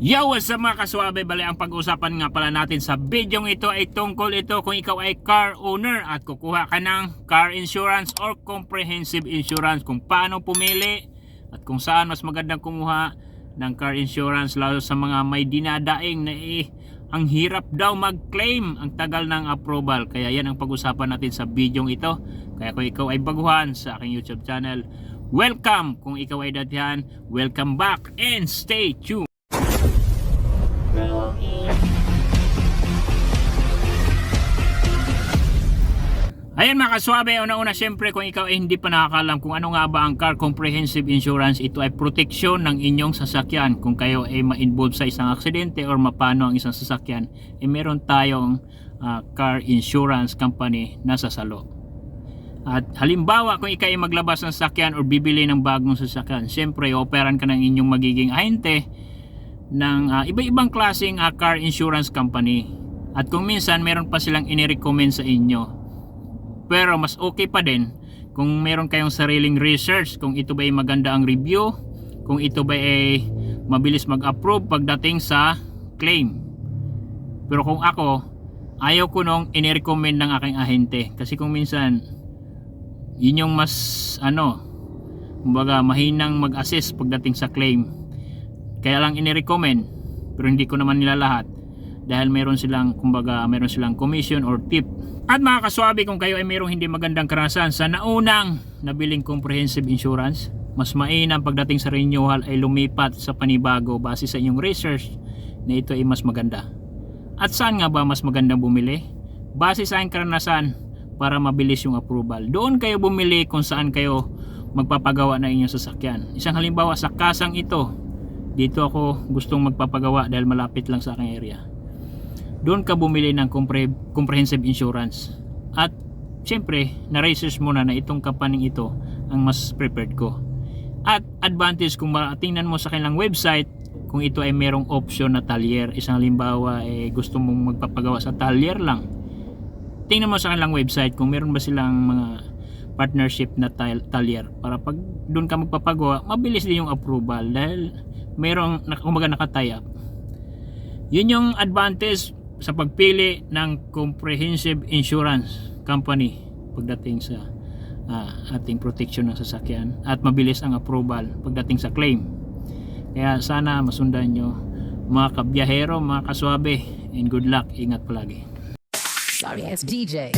Yo, what's up mga kaswabe? Bali, ang pag-uusapan nga pala natin sa video ito ay tungkol ito kung ikaw ay car owner at kukuha ka ng car insurance or comprehensive insurance, kung paano pumili at kung saan mas magandang kumuha ng car insurance, lalo sa mga may dinadaing na ang hirap daw mag-claim, ang tagal ng approval. Kaya yan ang pag-usapan natin sa video ito. Kaya kung ikaw ay baguhan sa aking YouTube channel, welcome. Kung ikaw ay datihan, welcome back and stay tuned. Ayan mga kaswabe, una-una syempre kung ikaw ay hindi pa nakakalam kung ano nga ba ang Car Comprehensive Insurance, ito ay proteksyon ng inyong sasakyan. Kung kayo ay ma-involve sa isang aksidente or mapano ang isang sasakyan, meron tayong car insurance company na sasalo. At halimbawa kung ikaw ay maglabas ng sasakyan or bibili ng bagong sasakyan, syempre operan ka ng inyong magiging ahente ng iba-ibang klaseng car insurance company. At kung minsan meron pa silang inirecommend sa inyo. Pero mas okay pa din kung meron kayong sariling research, kung ito ba ay maganda ang review, kung ito ba ay mabilis mag-approve pagdating sa claim. Pero kung ako, ayaw ko nung inirecommend ng aking ahente, kasi kung minsan yun yung mas kumbaga mahinang mag-assess pagdating sa claim. Kaya lang inirecommend, pero hindi ko naman nila lahat dahil meron silang commission or tip. At mga kaswabe, kung kayo ay mayroong hindi magandang karanasan sa naunang nabiling comprehensive insurance, mas mainam pagdating sa renewal ay lumipat sa panibago base sa inyong research na ito ay mas maganda. At saan nga ba mas magandang bumili? Base sa inyong karanasan para mabilis yung approval. Doon kayo bumili kung saan kayo magpapagawa ng inyong sasakyan. Isang halimbawa, sa kasang ito, dito ako gustong magpapagawa dahil malapit lang sa aking area. Doon ka bumili ng comprehensive insurance. At syempre, na-research mo na itong company ito ang mas prepared ko. At advantage, kung tingnan mo sa kanilang website, kung ito ay merong option na talyer. Isang halimbawa, gusto mong magpapagawa sa talyer lang. Tingnan mo sa kanilang website kung meron ba silang mga partnership na talyer. Para pag doon ka magpapagawa, mabilis din yung approval dahil merong naka-tie up. Yun yung advantage sa pagpili ng comprehensive insurance company pagdating sa ating protection ng sasakyan, at mabilis ang approval pagdating sa claim. Kaya sana masundan nyo mga kabiyahero, mga kaswabe, and good luck. Ingat palagi. Sorry, it's DJ.